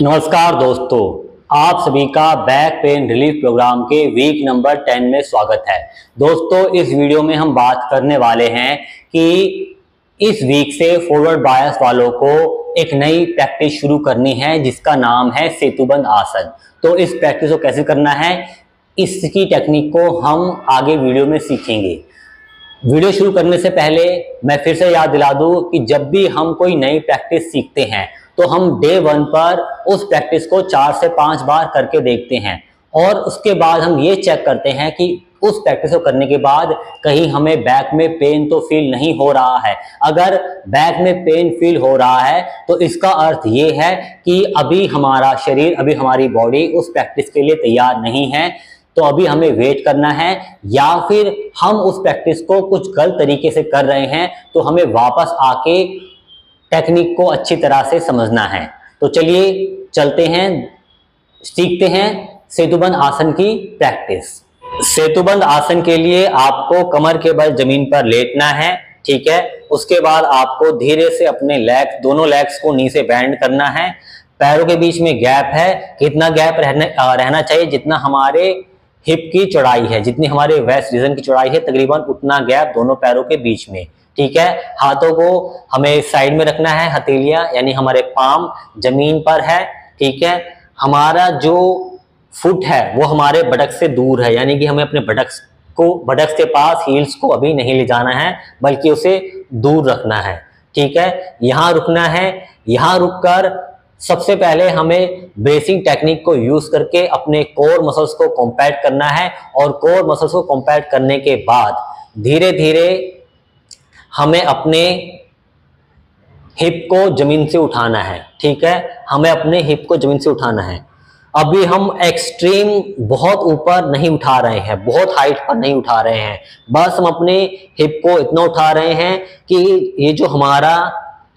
नमस्कार दोस्तों, आप सभी का बैक पेन रिलीफ प्रोग्राम के वीक नंबर 10 में स्वागत है। दोस्तों, इस वीडियो में हम बात करने वाले हैं कि इस वीक से फॉरवर्ड बायस वालों को एक नई प्रैक्टिस शुरू करनी है जिसका नाम है सेतुबंद आसन। तो इस प्रैक्टिस को कैसे करना है, इसकी टेक्निक को हम आगे वीडियो में सीखेंगे। वीडियो शुरू करने से पहले मैं फिर से याद दिला दूं कि जब भी हम कोई नई प्रैक्टिस सीखते हैं तो हम डे 1 पर उस प्रैक्टिस को 4 से 5 बार करके देखते हैं और उसके बाद हम ये चेक करते हैं कि उस प्रैक्टिस को करने के बाद कहीं हमें बैक में पेन तो फील नहीं हो रहा है। अगर बैक में पेन फील हो रहा है तो इसका अर्थ ये है कि अभी हमारा शरीर, अभी हमारी बॉडी उस प्रैक्टिस के लिए तैयार नहीं है। तो अभी हमें वेट करना है, या फिर हम उस प्रैक्टिस को कुछ गलत तरीके से कर रहे हैं तो हमें वापस आके टेक्निक को अच्छी तरह से समझना है। तो चलिए चलते हैं, सीखते हैं सेतुबंद आसन की प्रैक्टिस। सेतुबंद आसन के लिए आपको कमर के बल जमीन पर लेटना है, ठीक है। उसके बाद आपको धीरे से अपने दोनों लेग्स को नी से बेंड करना है। पैरों के बीच में गैप है, कितना गैप रहना चाहिए, जितना हमारे हिप की चौड़ाई है, जितनी हमारे वेस्ट रीजन की चौड़ाई है, तकरीबन उतना गैप दोनों पैरों के बीच में, ठीक है। हाथों को हमें साइड में रखना है, हथेलियां यानी हमारे पाम जमीन पर है, ठीक है। हमारा जो फुट है वो हमारे बटक से दूर है, यानी कि हमें अपने बटक के पास हील्स को अभी नहीं ले जाना है, बल्कि उसे दूर रखना है, ठीक है। यहाँ रुकना है। यहाँ रुककर सबसे पहले हमें ब्रेसिंग टेक्निक को यूज करके अपने कोर मसल्स को कॉम्पैक्ट करना है, और कोर मसल्स को कॉम्पैक्ट करने के बाद धीरे धीरे हमें अपने हिप को जमीन से उठाना है, ठीक है। हमें अपने हिप को जमीन से उठाना है। अभी हम एक्सट्रीम बहुत ऊपर नहीं उठा रहे हैं, बहुत हाइट पर नहीं उठा रहे हैं, बस हम अपने हिप को इतना उठा रहे हैं कि ये जो हमारा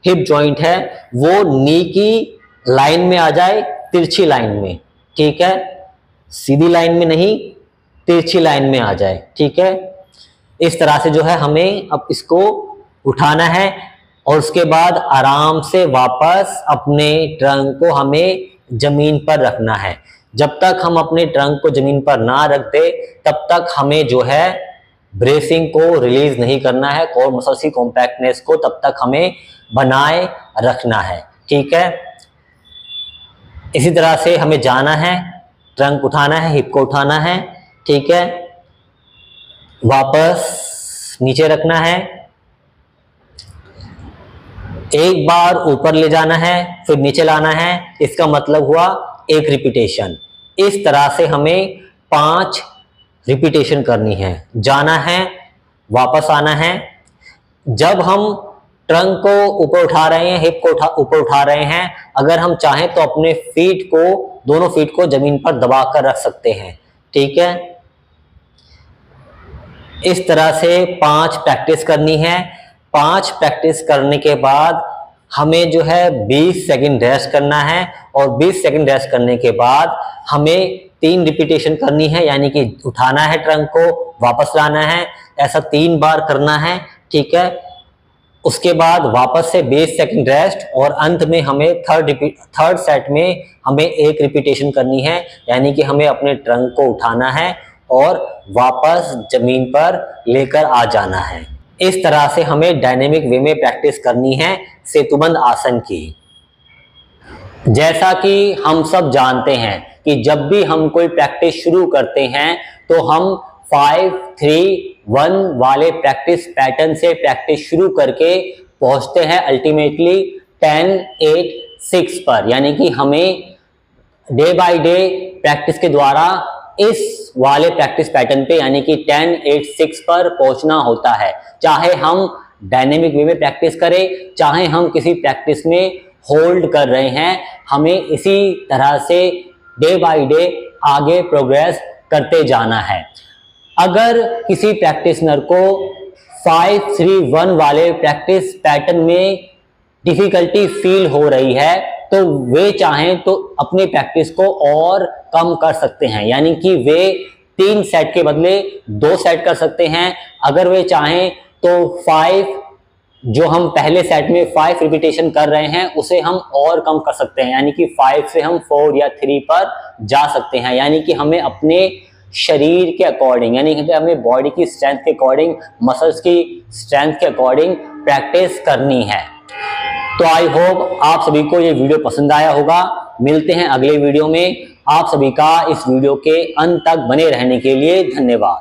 हिप जॉइंट है वो नी की लाइन में आ जाए, तिरछी लाइन में, ठीक है। सीधी लाइन में नहीं, तिरछी लाइन में आ जाए, ठीक है। इस तरह से जो है हमें अब इसको उठाना है, और उसके बाद आराम से वापस अपने ट्रंक को हमें जमीन पर रखना है। जब तक हम अपने ट्रंक को जमीन पर ना रख दे तब तक हमें जो है ब्रेसिंग को रिलीज नहीं करना है, कोर मसल्स की कॉम्पैक्टनेस को तब तक हमें बनाए रखना है, ठीक है। इसी तरह से हमें जाना है, ट्रंक उठाना है, हिप को उठाना है, ठीक है। वापस नीचे रखना है, एक बार ऊपर ले जाना है, फिर नीचे लाना है। इसका मतलब हुआ एक रिपीटेशन। इस तरह से हमें 5 रिपीटेशन करनी है। जाना है, वापस आना है। जब हम ट्रंक को ऊपर उठा रहे हैं, हिप को ऊपर उठा रहे हैं, अगर हम चाहें तो अपने दोनों फीट को जमीन पर दबा कर रख सकते हैं, ठीक है। इस तरह से 5 प्रैक्टिस करनी है। 5 प्रैक्टिस करने के बाद हमें जो है 20 सेकंड रेस्ट करना है, और 20 सेकंड रेस्ट करने के बाद हमें 3 रिपीटेशन करनी है, यानी कि उठाना है ट्रंक को, वापस लाना है, ऐसा 3 बार करना है, ठीक है। उसके बाद वापस से 20 सेकंड रेस्ट, और अंत में हमें थर्ड सेट में हमें एक रिपीटेशन करनी है, यानी कि हमें अपने ट्रंक को उठाना है और वापस जमीन पर लेकर आ जाना है। इस तरह से हमें डायनेमिक वे में प्रैक्टिस करनी है सेतुबंद आसन की। जैसा कि हम सब जानते हैं कि जब भी हम कोई प्रैक्टिस शुरू करते हैं तो हम 5-3-1 वाले प्रैक्टिस पैटर्न से प्रैक्टिस शुरू करके पहुंचते हैं अल्टीमेटली 10-8-6 पर, यानी कि हमें डे बाय डे प्रैक्टिस के द्वारा इस वाले प्रैक्टिस पैटर्न पे, यानी कि 10-8-6 पर पहुंचना होता है। चाहे हम डायनेमिक वे में प्रैक्टिस करें, चाहे हम किसी प्रैक्टिस में होल्ड कर रहे हैं, हमें इसी तरह से डे बाय डे आगे प्रोग्रेस करते जाना है। अगर किसी प्रैक्टिशनर को 5-3-1 वाले प्रैक्टिस पैटर्न में डिफिकल्टी फील हो रही है तो वे चाहें तो अपनी प्रैक्टिस को और कम कर सकते हैं, यानी कि वे 3 सेट के बदले 2 सेट कर सकते हैं। अगर वे चाहें तो 5 जो हम पहले सेट में 5 रिपीटेशन कर रहे हैं उसे हम और कम कर सकते हैं, यानी कि 5 से हम 4 या 3 पर जा सकते हैं। यानी कि हमें अपने शरीर के अकॉर्डिंग, यानी कि हमें बॉडी की स्ट्रेंथ के अकॉर्डिंग, मसल्स की स्ट्रेंथ के अकॉर्डिंग प्रैक्टिस करनी है। तो आई होप आप सभी को ये वीडियो पसंद आया होगा। मिलते हैं अगले वीडियो में। आप सभी का इस वीडियो के अंत तक बने रहने के लिए धन्यवाद।